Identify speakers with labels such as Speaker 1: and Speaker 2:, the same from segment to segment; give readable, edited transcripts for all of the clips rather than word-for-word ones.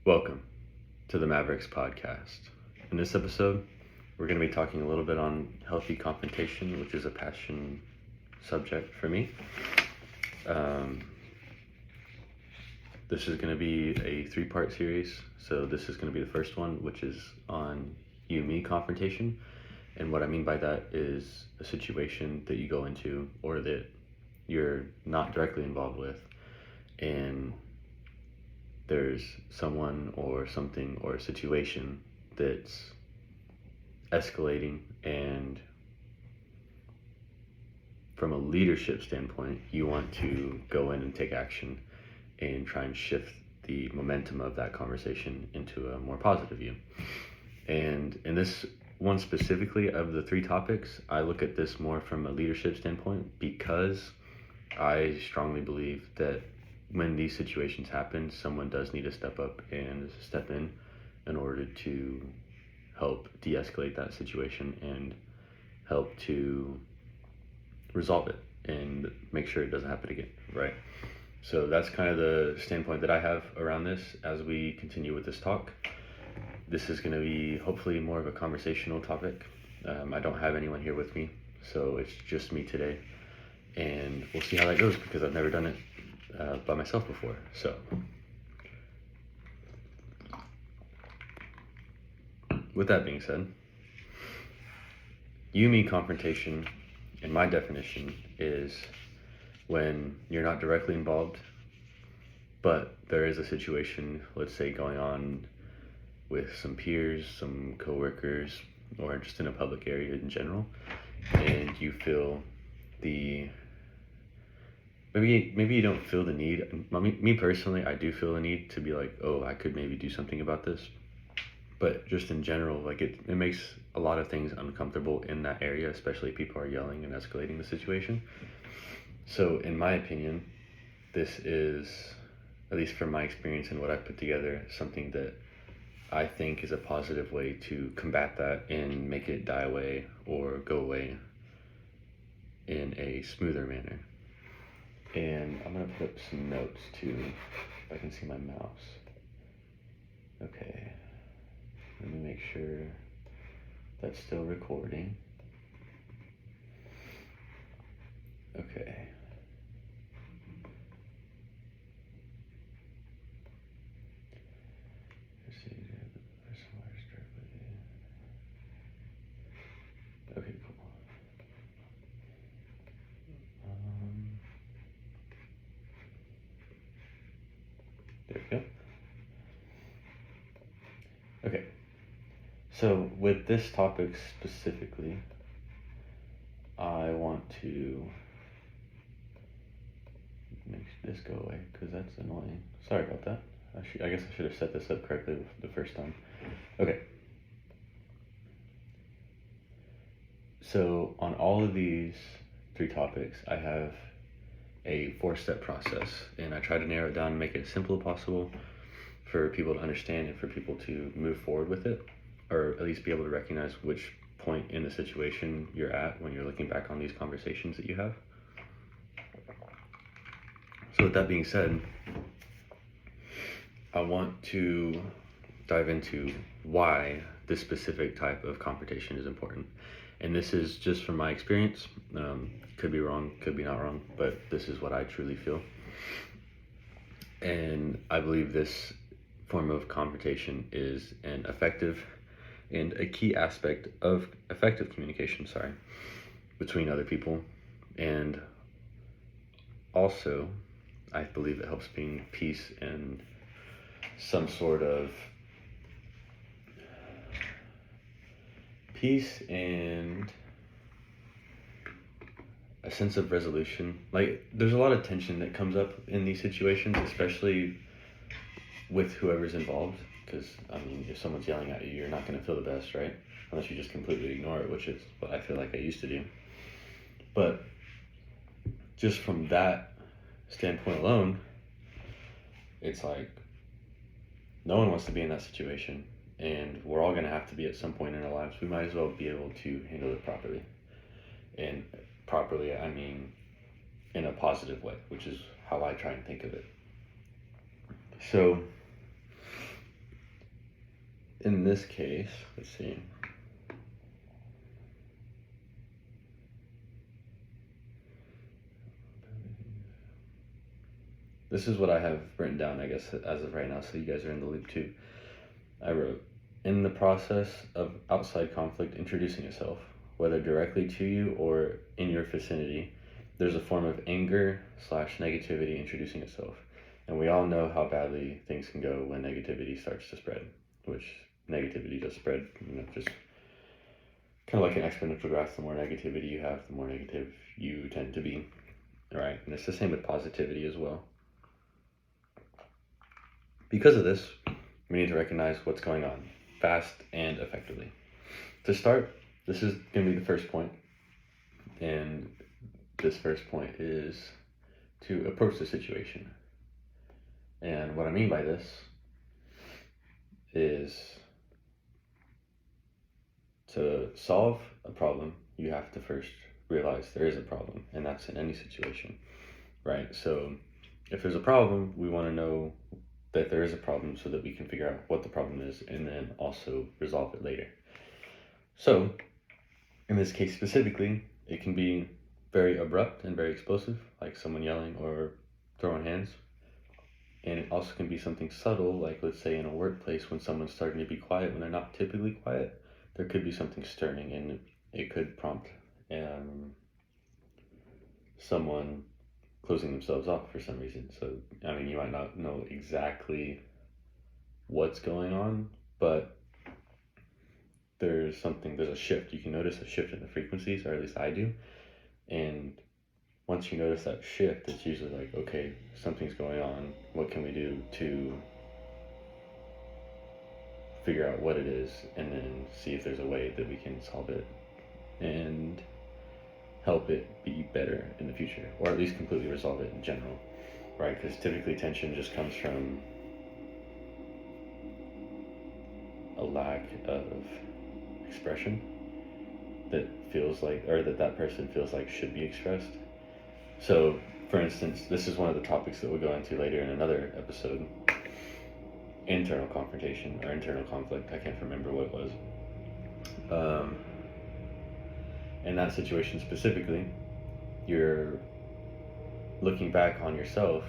Speaker 1: Welcome to the Mavericks podcast. In this episode, we're going to be talking a little bit on healthy confrontation, which is a passion subject for me. This is going to be a 3-part series. So this is going to be the first one, which is on you-me confrontation. And what I mean by that is a situation that you go into or that you're not directly involved with, and there's someone or something or a situation that's escalating, and from a leadership standpoint, you want to go in and take action and try and shift the momentum of that conversation into a more positive view. And in this one specifically of the 3 topics, I look at this more from a leadership standpoint because I strongly believe that when these situations happen, someone does need to step up and step in order to help de-escalate that situation and help to resolve it and make sure it doesn't happen again, right? So that's kind of the standpoint that I have around this as we continue with this talk. This is going to be hopefully more of a conversational topic. I don't have anyone here with me, so it's just me today, and we'll see how that goes because I've never done it by myself before. So with that being said, you-me confrontation, in my definition, is when you're not directly involved, but there is a situation, let's say, going on with some peers, some coworkers, or just in a public area in general, and you feel the maybe you don't feel the need. Me personally, I do feel the need to be like, oh, I could maybe do something about this. But just in general, like it makes a lot of things uncomfortable in that area, especially if people are yelling and escalating the situation. So in my opinion, this is, at least from my experience and what I've put together, something that I think is a positive way to combat that and make it die away or go away in a smoother manner. And I'm going to put up some notes too, if I can see my mouse. Okay, let me make sure that's still recording. Okay. Okay, cool. There we go. Okay, so with this topic specifically, I want to make this go away because that's annoying. Sorry about that. I guess I should have set this up correctly the first time. Okay. So on all of these 3 topics, I have a 4-step process, and I try to narrow it down and make it as simple as possible for people to understand and for people to move forward with it, or at least be able to recognize which point in the situation you're at when you're looking back on these conversations that you have. So with that being said, I want to dive into why this specific type of confrontation is important. And this is just from my experience. Could be wrong, could be not wrong, but this is what I truly feel. And I believe this form of confrontation is an effective and a key aspect of effective communication, between other people. And also, I believe it helps bring peace and some sort of peace and a sense of resolution. Like, there's a lot of tension that comes up in these situations, especially with whoever's involved, because I mean, if someone's yelling at you, you're not going to feel the best, right? Unless you just completely ignore it, which is what I feel like I used to do. But just from that standpoint alone, it's like no one wants to be in that situation, and we're all going to have to be at some point in our lives. We might as well be able to handle it properly. And properly, I mean in a positive way, which is how I try and think of it. So in this case, let's see. This is what I have written down, I guess, as of right now, so you guys are in the loop too. I wrote, in the process of outside conflict introducing itself, whether directly to you or in your vicinity, there's a form of anger / negativity introducing itself. And we all know how badly things can go when negativity starts to spread, which negativity does spread, just kind of like an exponential graph. The more negativity you have, the more negative you tend to be, right? And it's the same with positivity as well. Because of this, we need to recognize what's going on fast and effectively. To start, this is going to be the first point, and this first point is to approach the situation. And what I mean by this is to solve a problem, you have to first realize there is a problem, and that's in any situation, right? So if there's a problem, we want to know that there is a problem so that we can figure out what the problem is and then also resolve it later. So in this case specifically, it can be very abrupt and very explosive, like someone yelling or throwing hands. And it also can be something subtle, like let's say in a workplace when someone's starting to be quiet when they're not typically quiet, there could be something stirring, and it could prompt someone closing themselves off for some reason. So, I mean, you might not know exactly what's going on, but there's a shift. You can notice a shift in the frequencies, or at least I do. And once you notice that shift, it's usually like, okay, something's going on. What can we do to figure out what it is, and then see if there's a way that we can solve it and help it be better in the future, or at least completely resolve it in general, right? Because typically tension just comes from a lack of expression that feels like, or that person feels like should be expressed. So, for instance, this is one of the topics that we'll go into later in another episode. Internal confrontation or internal conflict. I can't remember what it was. In that situation specifically, you're looking back on yourself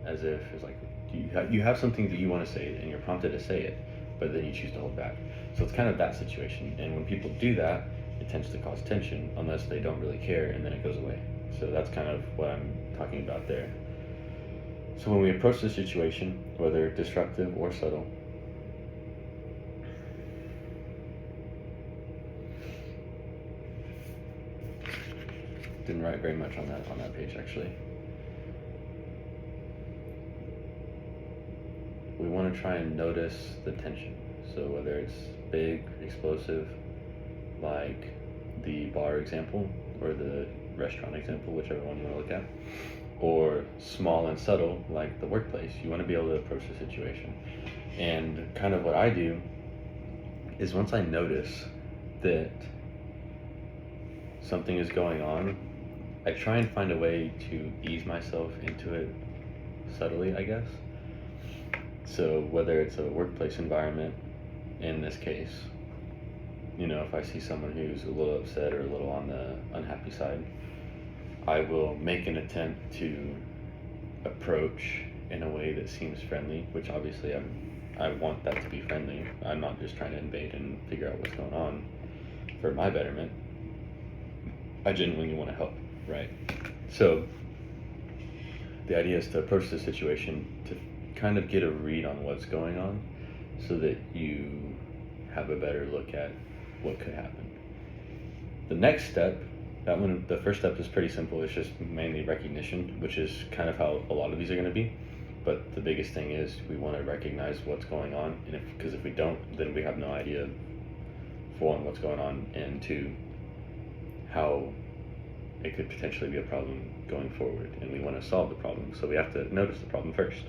Speaker 1: as if it's like you have something that you want to say and you're prompted to say it, but then you choose to hold back. So it's kind of that situation. And when people do that, it tends to cause tension unless they don't really care, and then it goes away. So that's kind of what I'm talking about there. So when we approach the situation, whether disruptive or subtle, didn't write very much on that page actually. We want to try and notice the tension. So whether it's big, explosive, like the bar example or the restaurant example, whichever one you want to look at, or small and subtle, like the workplace, you want to be able to approach the situation. And kind of what I do is once I notice that something is going on, I try and find a way to ease myself into it subtly, I guess. So whether it's a workplace environment, in this case, if I see someone who's a little upset or a little on the unhappy side, I will make an attempt to approach in a way that seems friendly, which obviously I want that to be friendly. I'm not just trying to invade and figure out what's going on for my betterment. I genuinely want to help, right? So the idea is to approach the situation to kind of get a read on what's going on so that you have a better look at what could happen. The next step, the first step is pretty simple. It's just mainly recognition, which is kind of how a lot of these are going to be. But the biggest thing is we want to recognize what's going on, and because if we don't, then we have no idea, for one, what's going on, and two, how it could potentially be a problem going forward, and we want to solve the problem. So we have to notice the problem first.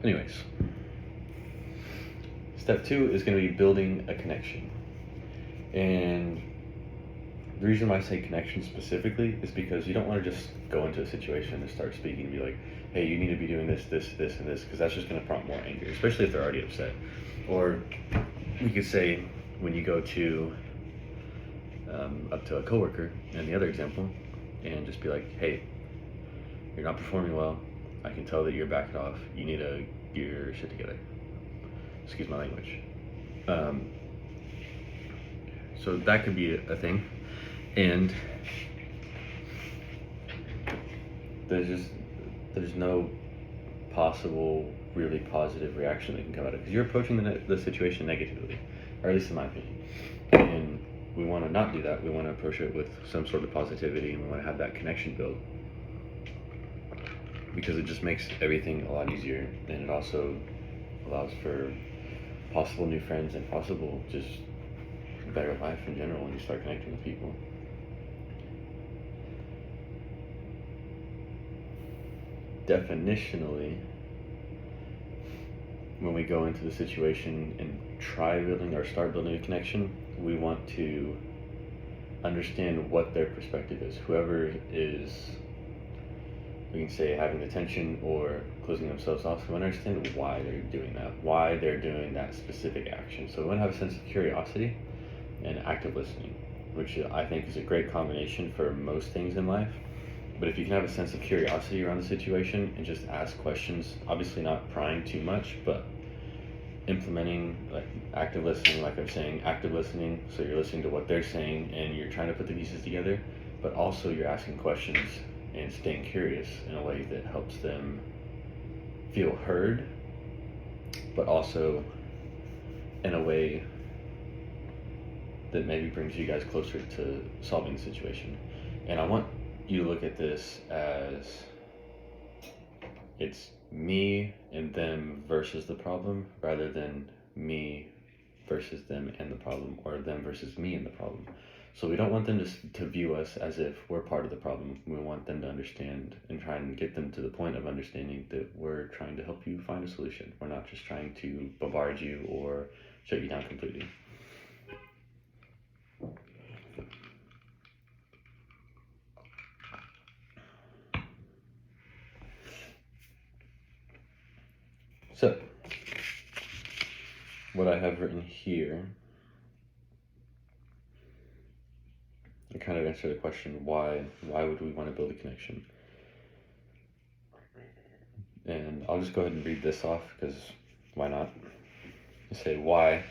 Speaker 1: Anyways, step 2 is going to be building a connection. And the reason why I say connection specifically is because you don't want to just go into a situation and start speaking and be like, hey, you need to be doing this, this, this, and this, because that's just going to prompt more anger, especially if they're already upset. Or we could say, when you go to up to a coworker, in the other example, and just be like, hey, you're not performing well. I can tell that you're backing off. You need to get your shit together. Excuse my language. So that could be a thing. And there's no possible really positive reaction that can come out of it, because you're approaching the situation negatively, or at least in my opinion. And we want to not do that. We want to approach it with some sort of positivity, and we want to have that connection built, because it just makes everything a lot easier, and it also allows for possible new friends and possible just better life in general when you start connecting with people. Definitionally, when we go into the situation and try building or start building a connection, we want to understand what their perspective is. Whoever is, we can say, having the tension or closing themselves off, so we want to understand why they're doing that, why they're doing that specific action. So we want to have a sense of curiosity and active listening, which I think is a great combination for most things in life. But if you can have a sense of curiosity around the situation and just ask questions, obviously not prying too much, but implementing like active listening, like I'm saying, active listening, so you're listening to what they're saying and you're trying to put the pieces together, but also you're asking questions and staying curious in a way that helps them feel heard, but also in a way that maybe brings you guys closer to solving the situation. And I want you to look at this as it's me and them versus the problem, rather than me versus them and the problem, or them versus me and the problem. So we don't want them to view us as if we're part of the problem. We want them to understand and try and get them to the point of understanding that we're trying to help you find a solution. We're not just trying to bombard you or shut you down completely. So, what I have written here, I kind of answer the question, why would we want to build a connection? And I'll just go ahead and read this off, because why not? You say why,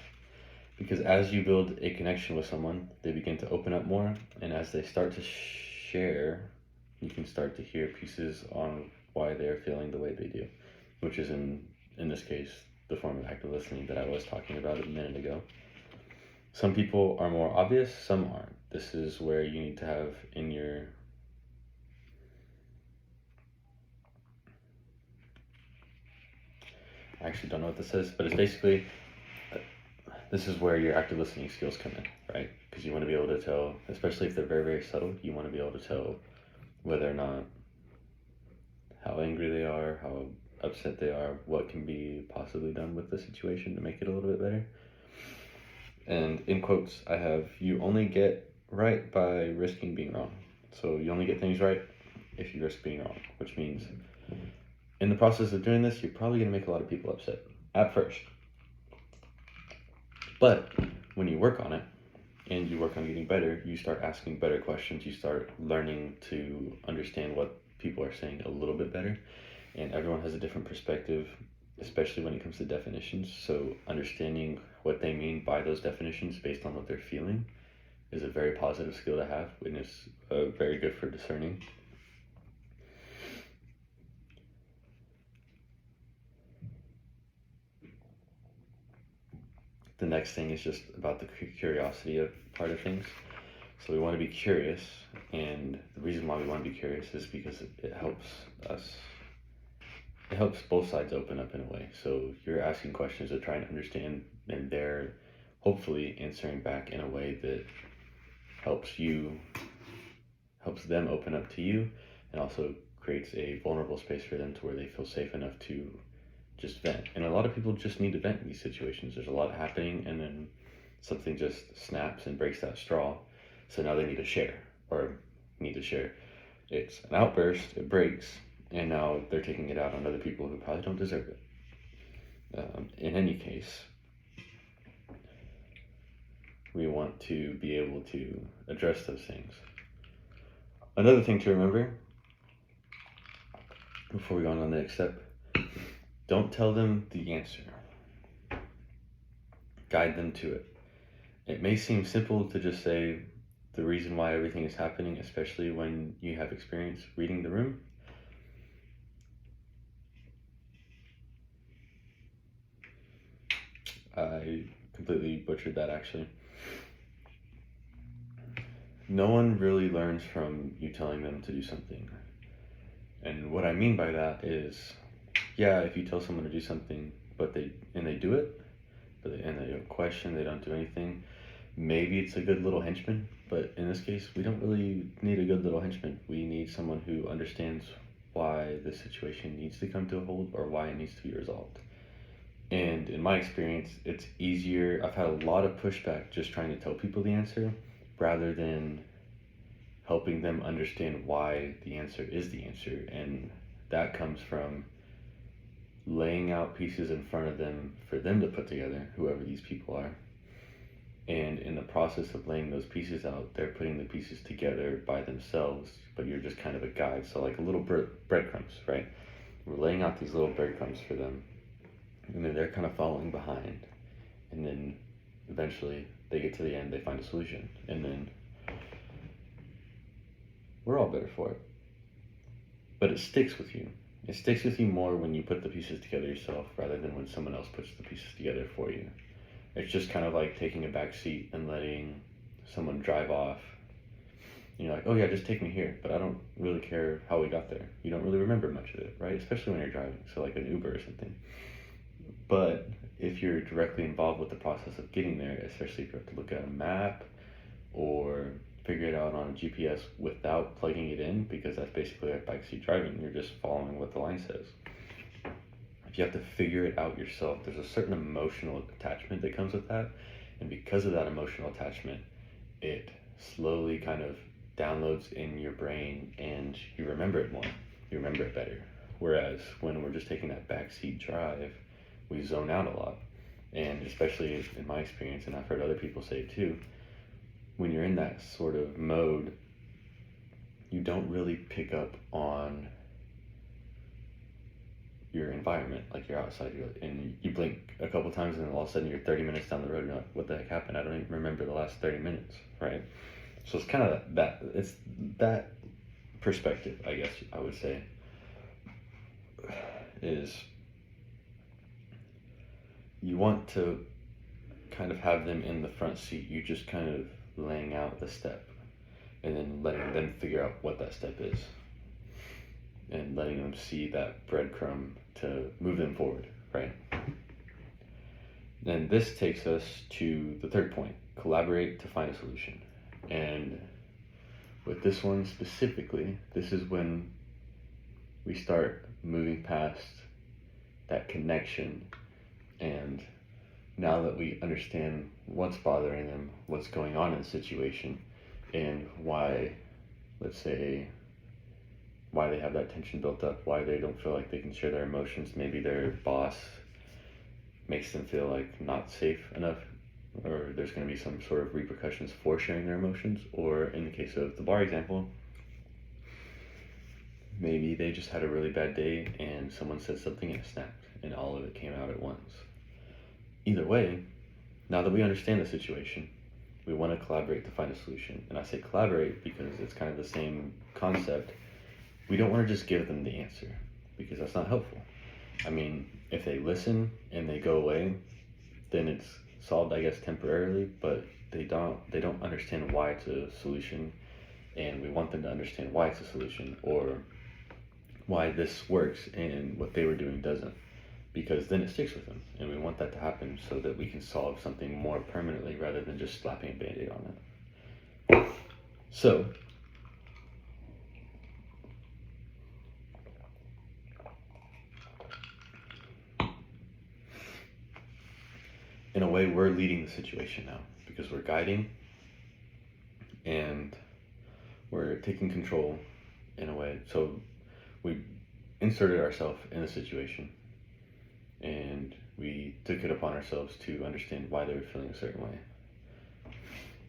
Speaker 1: because as you build a connection with someone, they begin to open up more, and as they start to share, you can start to hear pieces on why they're feeling the way they do, which is in this case the form of active listening that I was talking about a minute ago. Some people are more obvious, some aren't. This is where you need to have in your I actually don't know what this is, but it's basically, this is where your active listening skills come in, right? Because you want to be able to tell, especially if they're very, very subtle, you want to be able to tell whether or not, how angry they are, how upset they are, what can be possibly done with the situation to make it a little bit better. And in quotes, I have, you only get right by risking being wrong. So you only get things right if you risk being wrong, which means in the process of doing this, you're probably going to make a lot of people upset at first. But when you work on it and you work on getting better, you start asking better questions. You start learning to understand what people are saying a little bit better. And everyone has a different perspective, especially when it comes to definitions. So understanding what they mean by those definitions based on what they're feeling is a very positive skill to have, and it's very good for discerning. The next thing is just about the curiosity of part of things. So we want to be curious, and the reason why we want to be curious is because it helps us. It helps both sides open up in a way. So you're asking questions to try and understand, and they're hopefully answering back in a way that helps them open up to you, and also creates a vulnerable space for them to where they feel safe enough to just vent. And a lot of people just need to vent in these situations. There's a lot happening, and then something just snaps and breaks that straw. So now they need to share, or need to share. It's an outburst, it breaks, and now they're taking it out on other people who probably don't deserve it. In any case, we want to be able to address those things. Another thing to remember before we go on to the next step, don't tell them the answer. Guide them to it. It may seem simple to just say the reason why everything is happening, especially when you have experience reading the room. I completely butchered that, actually. No one really learns from you telling them to do something. And what I mean by that is, yeah, if you tell someone to do something, but they do it, and they don't question, they don't do anything, maybe it's a good little henchman. But in this case, we don't really need a good little henchman. We need someone who understands why the situation needs to come to a halt or why it needs to be resolved. And in my experience, it's easier. I've had a lot of pushback just trying to tell people the answer rather than helping them understand why the answer is the answer. And that comes from laying out pieces in front of them for them to put together, whoever these people are. And in the process of laying those pieces out, they're putting the pieces together by themselves, but you're just kind of a guide. So like a little breadcrumbs, right? We're laying out these little breadcrumbs for them, and then they're kind of following behind. And then eventually they get to the end, they find a solution, and then we're all better for it. But it sticks with you. It sticks with you more when you put the pieces together yourself rather than when someone else puts the pieces together for you. It's just kind of like taking a back seat and letting someone drive off. You're like, oh yeah, just take me here, but I don't really care how we got there. You don't really remember much of it, right? Especially when you're driving, so like an Uber or something. But if you're directly involved with the process of getting there, especially if you have to look at a map or figure it out on a GPS without plugging it in, because that's basically like backseat driving, you're just following what the line says. If you have to figure it out yourself, there's a certain emotional attachment that comes with that, and because of that emotional attachment, it slowly kind of downloads in your brain and you remember it more, you remember it better. Whereas when we're just taking that backseat drive, we zone out a lot. And especially in my experience, and I've heard other people say it too, when you're in that sort of mode, you don't really pick up on your environment. Like you're outside, and you blink a couple times, and then all of a sudden you're 30 minutes down the road, and you're like, what the heck happened? I don't even remember the last 30 minutes, right? So it's kind of it's that perspective, I guess I would say, is you want to kind of have them in the front seat. You just kind of laying out the step and then letting them figure out what that step is and letting them see that breadcrumb to move them forward, right? Then this takes us to the third point: collaborate to find a solution. And with this one specifically, this is when we start moving past that connection. And now that we understand what's bothering them, what's going on in the situation, and why, let's say, why they have that tension built up, why they don't feel like they can share their emotions, maybe their boss makes them feel like not safe enough, or there's going to be some sort of repercussions for sharing their emotions, or in the case of the bar example, maybe they just had a really bad day and someone said something and it snapped and all of it came out at once. Either way, now that we understand the situation, we want to collaborate to find a solution. And I say collaborate because it's kind of the same concept. We don't want to just give them the answer because that's not helpful. I mean, if they listen and they go away, then it's solved, I guess, temporarily, but they don't understand why it's a solution, and we want them to understand why it's a solution, or why this works and what they were doing doesn't, because then it sticks with them, and we want that to happen so that we can solve something more permanently rather than just slapping a band-aid on it. So in a way, we're leading the situation now because we're guiding and we're taking control in a way. So we inserted ourselves in the situation, and we took it upon ourselves to understand why they were feeling a certain way.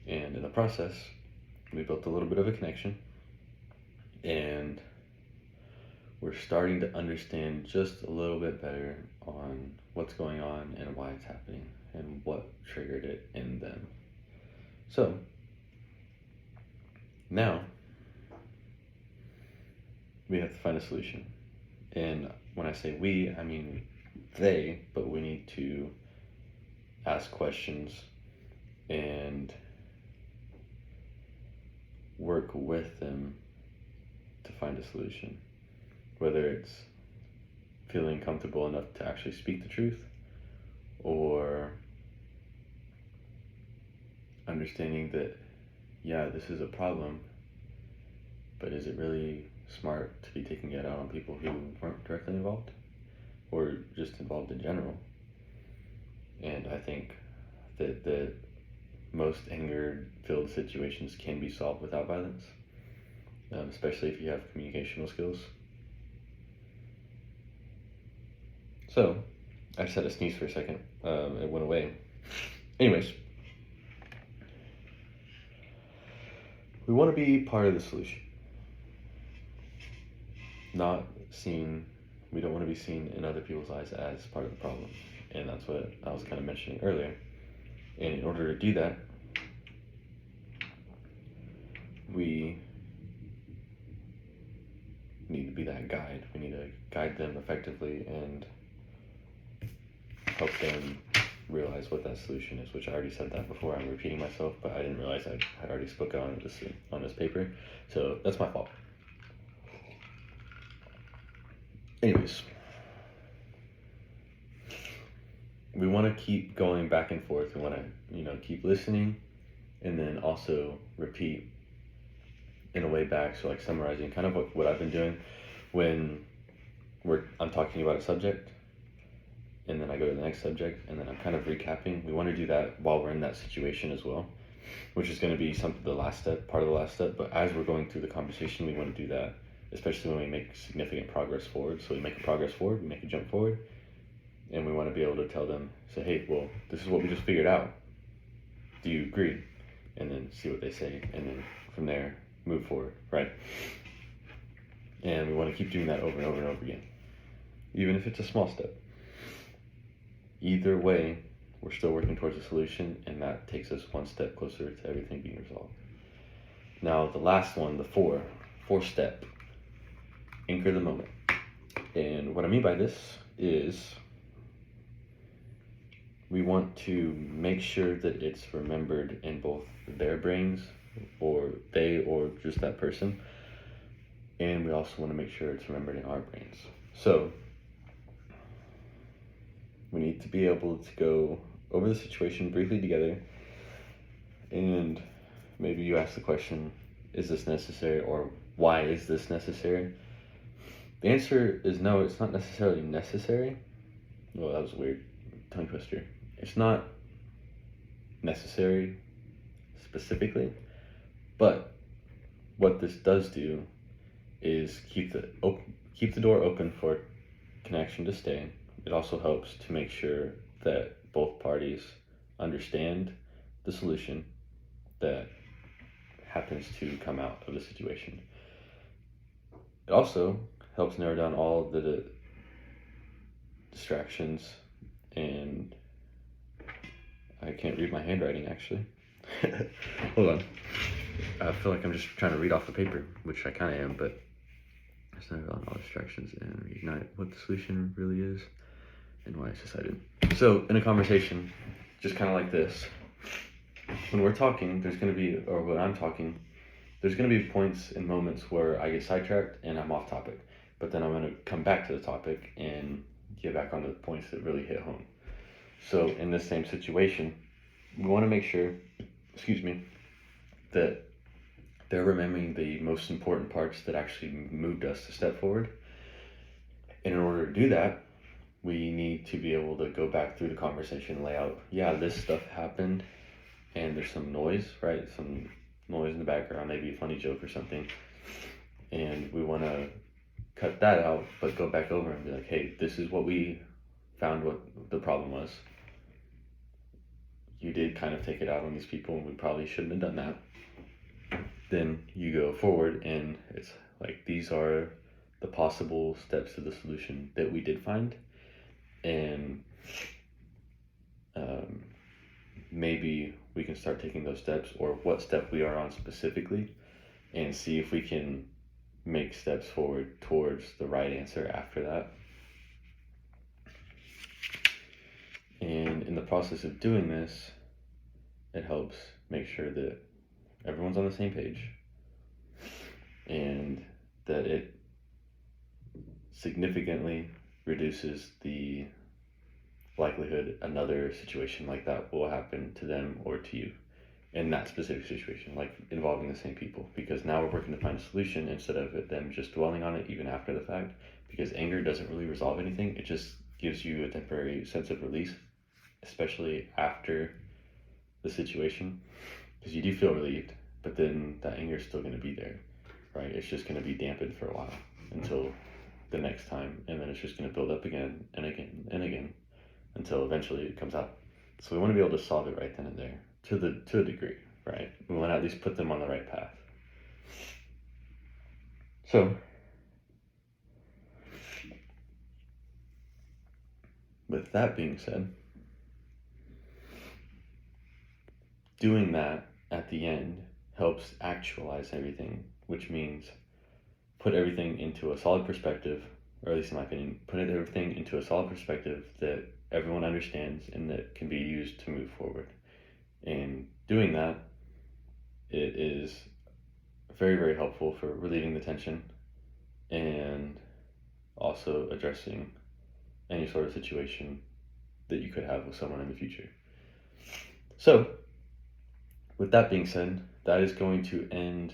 Speaker 1: And in the process, we built a little bit of a connection, and we're starting to understand just a little bit better on what's going on and why it's happening and what triggered it in them. So now we have to find a solution. And when I say we, I mean they, but we need to ask questions and work with them to find a solution. Whether it's feeling comfortable enough to actually speak the truth, or understanding that, yeah, this is a problem, but is it really smart to be taking it out on people who weren't directly involved, or just involved in general? And I think that the most anger-filled situations can be solved without violence, especially if you have communicational skills. So, I just had to sneeze for a second. It went away. Anyways, we want to be part of the solution. We don't want to be seen in other people's eyes as part of the problem. And that's what I was kind of mentioning earlier. And in order to do that, we need to be that guide. We need to guide them effectively and help them realize what that solution is, which I already said that before. I'm repeating myself, but I didn't realize I had already spoken on this paper. So that's my fault. Anyways, we want to keep going back and forth. We want to, keep listening, and then also repeat in a way back. So like summarizing kind of what I've been doing when I'm talking about a subject, and then I go to the next subject, and then I'm kind of recapping. We want to do that while we're in that situation as well, which is going to be part of the last step. But as we're going through the conversation, we want to do that, especially when we make significant progress forward. So we make a progress forward, we make a jump forward, and we want to be able to tell them, say, hey, well, this is what we just figured out. Do you agree? And then see what they say, and then from there, move forward, right? And we want to keep doing that over and over and over again, even if it's a small step. Either way, we're still working towards a solution, and that takes us one step closer to everything being resolved. Now, the last one, the fourth step, anchor the moment. And what I mean by this is we want to make sure that it's remembered in both their brains, or just that person, and we also want to make sure it's remembered in our brains. So we need to be able to go over the situation briefly together, and maybe you ask the question, is this necessary, or why is this necessary? The answer is no, it's not necessarily necessary. Well, that was a weird tongue twister. It's not necessary specifically, but what this does do is keep the door open for connection to stay. It also helps to make sure that both parties understand the solution that happens to come out of the situation. It also helps narrow down all the distractions, and I can't read my handwriting actually. Hold on. I feel like I'm just trying to read off the paper, which I kind of am, but it's narrow down all distractions and reignite what the solution really is and why it's decided. So in a conversation, just kind of like this, when we're talking, when I'm talking, there's going to be points and moments where I get sidetracked and I'm off topic, but then I'm going to come back to the topic and get back on the points that really hit home. So in this same situation, we want to make sure, that they're remembering the most important parts that actually moved us to step forward. And in order to do that, we need to be able to go back through the conversation, lay out, this stuff happened, and there's some noise, right? Some noise in the background, maybe a funny joke or something. And we want to cut that out, but go back over and be like, hey, this is what we found what the problem was. You did kind of take it out on these people, and we probably shouldn't have done that. Then you go forward, and it's like, these are the possible steps to the solution that we did find, and maybe we can start taking those steps, or what step we are on specifically, and see if we can make steps forward towards the right answer after that. And in the process of doing this, it helps make sure that everyone's on the same page, and that it significantly reduces the likelihood another situation like that will happen to them or to you in that specific situation, like involving the same people, because now we're working to find a solution instead of them just dwelling on it even after the fact, because anger doesn't really resolve anything. It just gives you a temporary sense of release, especially after the situation, because you do feel relieved, but then that anger is still going to be there, right? It's just going to be dampened for a while until the next time, and then it's just going to build up again and again and again until eventually it comes out. So we want to be able to solve it right then and there to a degree, right? We want to at least put them on the right path. So with that being said, doing that at the end helps actualize everything, which means put everything into a solid perspective, or at least in my opinion, put everything into a solid perspective that everyone understands and that can be used to move forward. And doing that, it is very, very helpful for relieving the tension and also addressing any sort of situation that you could have with someone in the future. So, with that being said, that is going to end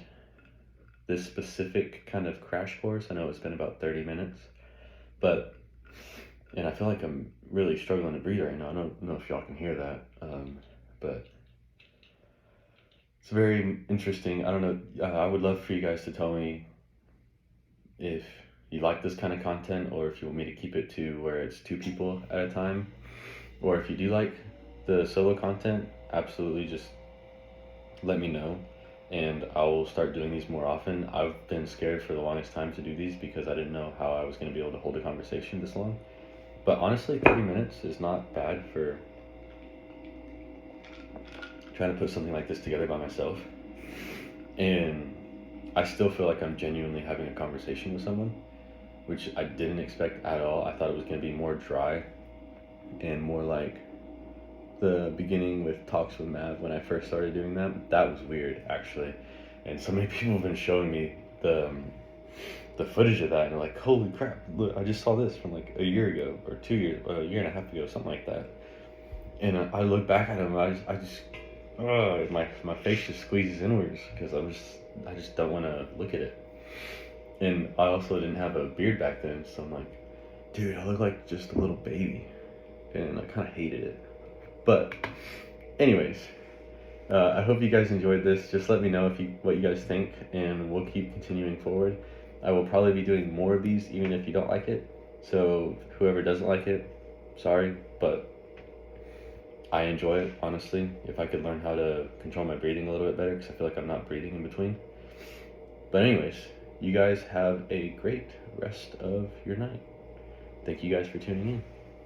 Speaker 1: this specific kind of crash course. I know it's been about 30 minutes, and I feel like I'm really struggling to breathe right now. I don't know if y'all can hear that, but it's very interesting. I don't know. I would love for you guys to tell me if you like this kind of content, or if you want me to keep it to where it's 2 people at a time, or if you do like the solo content, absolutely just let me know, and I will start doing these more often. I've been scared for the longest time to do these because I didn't know how I was going to be able to hold a conversation this long. But honestly, 30 minutes is not bad for trying to put something like this together by myself. And I still feel like I'm genuinely having a conversation with someone, which I didn't expect at all. I thought it was going to be more dry and more like the beginning with Talks with Mav when I first started doing that. That was weird, actually. And so many people have been showing me the footage of that, and they're like, holy crap, look, I just saw this from like a year ago, or 2 years, or a year and a half ago, something like that. And I look back at them, my face just squeezes inwards, because I just don't want to look at it. And I also didn't have a beard back then, so I'm like, dude, I look like just a little baby, and I kind of hated it. But anyways, I hope you guys enjoyed this. Just let me know what you guys think, and we'll keep continuing forward. I will probably be doing more of these even if you don't like it. So whoever doesn't like it, sorry, but I enjoy it, honestly. If I could learn how to control my breathing a little bit better, because I feel like I'm not breathing in between. But anyways, you guys have a great rest of your night. Thank you guys for tuning in.